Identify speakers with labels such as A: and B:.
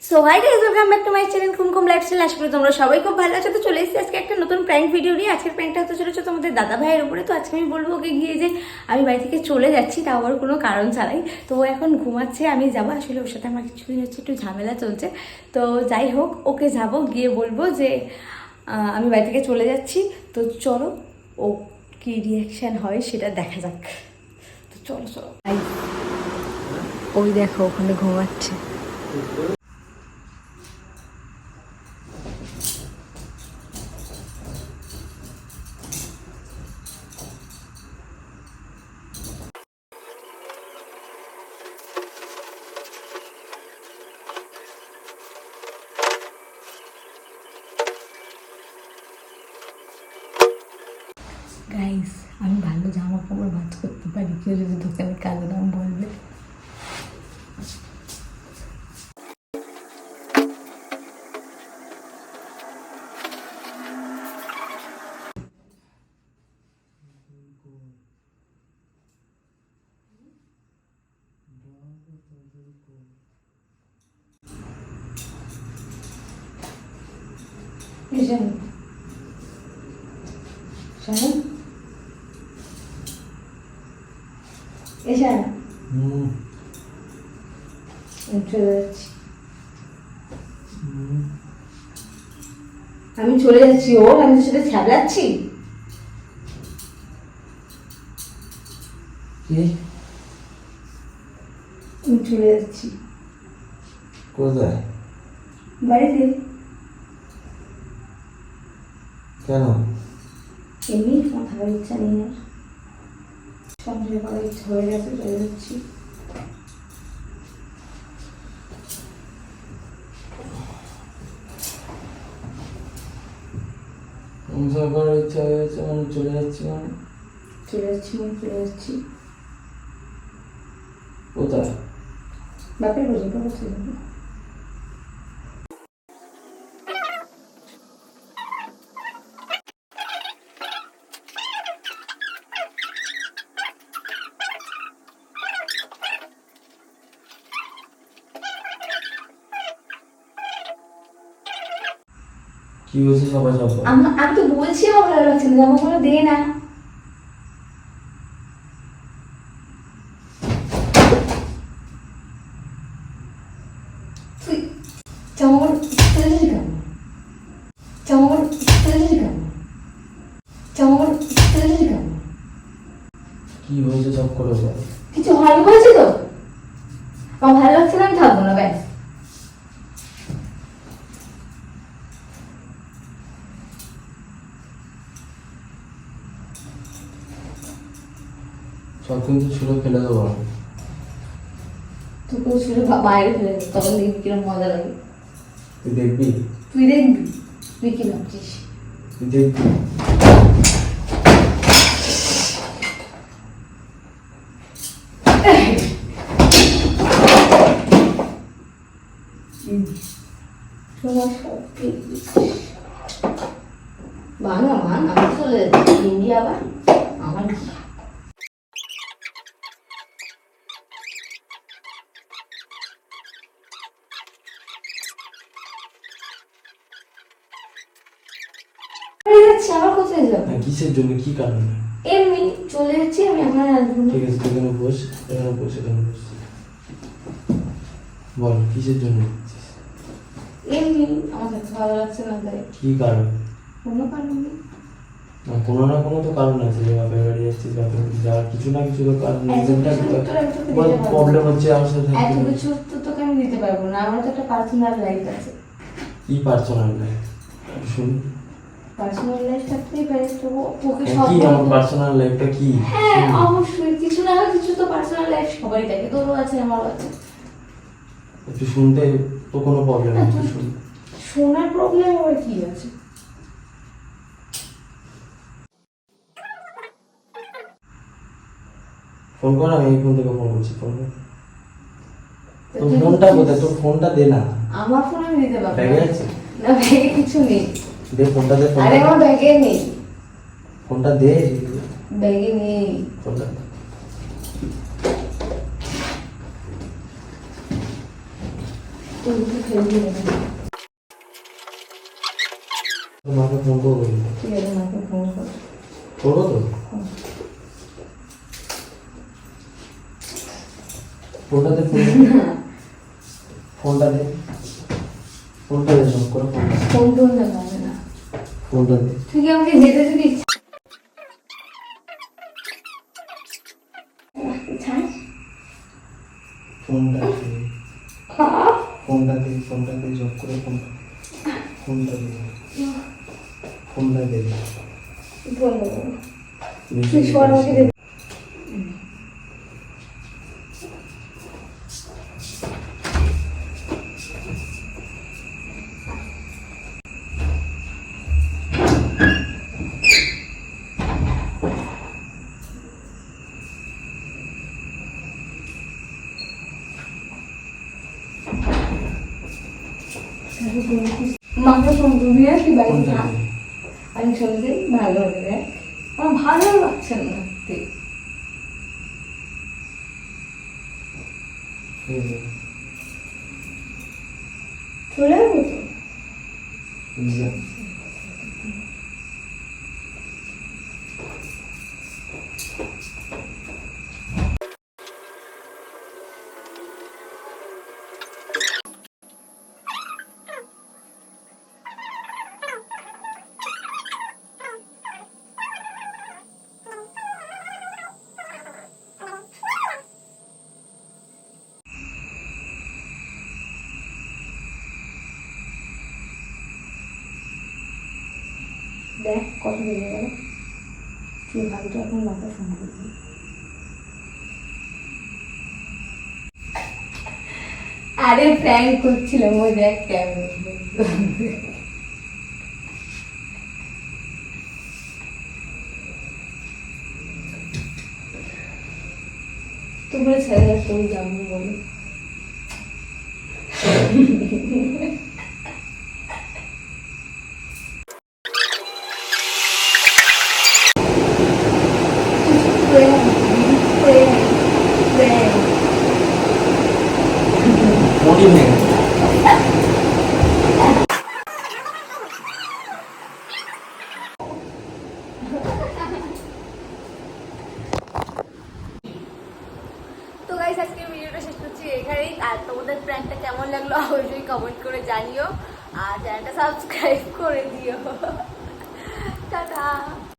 A: So hi guys, welcome back to my channel Kumkum lifestyle. আশা করি তোমরা সবাই খুব ভালো আছো। তো চলে এসেছি আজকে একটা নতুন প্র্যাঙ্ক ভিডিও নিয়ে। আজকের প্র্যাঙ্কটা হতে চলেছে তোমাদের দাদা ভাইয়ের উপরে। তো আজকে আমি বলবো ওকে গিয়ে যে আমি বাড়ি থেকে চলে যাচ্ছি, তাও আবার কোনো কারণ ছাড়াই। তো ও এখন ঘুমাচ্ছে, আমি যাবো। আসলে ওর সাথে আমার কিছুদিন হচ্ছে একটু ঝামেলা চলছে। তো যাই হোক, ওকে যাব গিয়ে বলবো যে আমি বাড়ি থেকে চলে যাচ্ছি। তো চলো ও কী রিয়াকশান হয় সেটা দেখা যাক। তো চলো চলো। ওই দেখো ওখানে ঘুমাচ্ছে। গাইস, আমি ভালো জামা কাপড় ভাজ করতে পারি, কেউ যদি দোকানে কালো দাম বলবে। আমি চলে যাচ্ছি। ওর আমি তোর সাথে ছ্যাবলাচ্ছি। আমি চলে যাচ্ছি।
B: কোথায়?
A: বাড়িতে।
B: কেন?
A: এমনি মাথা করার ইচ্ছা নেই আর, সংসার করার ইচ্ছা হয়ে গেছে, চলে যাচ্ছি।
B: সংসার করার ইচ্ছা হয়ে গেছে মানে চলে যাচ্ছি মানে?
A: চলে যাচ্ছি মানে চলে যাচ্ছি।
B: কোথায়?
A: বাপের বাড়ি। বাবা চলে যাবো।
B: কি হয়েছে সবাই সব?
A: আমি তো বলছি আমার ভালো লাগছে না, জামাগুলো দে না। তুই জামাগুলো ফেলে দিলি কেন? জামাগুলো ফেলে দিলি কেন? জামাগুলো ফেলে দিলি কেন?
B: কি হয়েছে সব করে বল।
A: কিছু হয়নি বলছি তো। আমার ভালো লাগছে না, আমি থাকবো না, ব্যাস।
B: সব কিন্তু ছুঁড়ে ফেলে দেবো আমি।
A: তোকেও ছিল বাইরে ফেলে দিস, তখন দেখবি কিরকম মজা লাগে।
B: তুই দেখবি?
A: তুই দেখবি। তুই কি ভাবছিস?
B: তুই দেখবি?
A: বানা মান আমি চলে যাচ্ছি ইন্ডিয়া। আবার আমার কি? আবার কোথায় যাবো?
B: কিসের জন্য, কি কারণে?
A: এমনি চলে যাচ্ছি আমি, আমার আসবো না।
B: ঠিক আছে, তুই এখানে বস, এখানে বস, এখানে বস। বল কিসের জন্য যাচ্ছিস?
A: এমনি আমার কাছে ভালো লাগছে না, তাই।
B: কি কারণ?
A: কোনো কারণ নেই।
B: কোনো না কোনো তো কারণ আছে যে বাপের বাড়ি যাচ্ছিস, বাপের বাড়ি যাওয়ার কিছু না কিছু তো কারণ। প্রবলেম হচ্ছে আমার সাথে।
A: এত কিছু তো তোকে আমি দিতে পারবো না, আমার তো একটা পার্সোনাল লাইফ আছে।
B: কি পার্সোনাল লাইফ? শুনি।
A: পার্সোনাল লাইফ থাকতেই পারে, তো ওকে
B: কি
A: সব
B: আমার পার্সোনাল লাইফটা কি?
A: হ্যাঁ অবশ্যই কিছু না কিছু তো পার্সোনাল লাইফ সবাই থাকে, তোরও আছে আমারও আছে।
B: একটু শুনতে তো কোনো প্রবলেম নেই, একটু শুন।
A: শোনার প্রবলেম আবার কি আছে?
B: ফোন কর, আমি এই ফোন থেকে ফোন করছি। ফোন কর। তোর ফোনটা কোথায়? তোর ফোনটা দে না।
A: আমার ফোন আমি দিতে পারবো
B: ব্যাগে আছে?
A: না, ব্যাগে কিছু নেই।
B: দে ফোনটা, দে
A: আরে আমার ব্যাগে নেই।
B: ফোনটা দে।
A: ব্যাগে নেই
B: ফোনটা। তোর মাকে ফোন করবো কিন্তু।
A: ঠিক আছে, মাকে ফোন করো।
B: করবো তো? ফোনটা দে, ফোনটা দে, ফোনটা দে, সব করে ফোনটা দে।
A: ফোন টোন দেখাবে না।
B: ফোনটা দে।
A: তুই কি আমাকে যেতে যদি ইচ্ছা ছাড়।
B: ফোনটা দে, ফোনটা দে, ফোনটা দে, সব করে ফোনটা, ফোনটা দে, ফোনটা দে।
A: ফোন দেবো। তুই সর, আমাকে দে। মাকে ফোন করবি না, তুই বাড়ি
B: ফোনটা
A: থাক।
B: দে।
A: আমি চলে যাই, ভালো হবে দেখ। আমার ভালো লাগছে না থাকতে।
B: এই যে,
A: চলে যাবো তো।
B: এই যে।
A: দেখ কত বেজে গেল। তুই ভাবি তো এখন মাকে ফোন করবি। আরে প্র্যাঙ্ক করছিলাম, ওই দেখ কেমন। তোমরা ছেলেরা তোর যাবো বলো।
B: মনি নেই।
A: তো গাইস, আজকে ভিডিওটা শেষ করছি এখানেই। আর তোমাদের প্র্যাঙ্কটা কেমন লাগলো অবশ্যই কমেন্ট করে জানিও, আর চ্যানেলটা সাবস্ক্রাইব করে দিও। টাটা।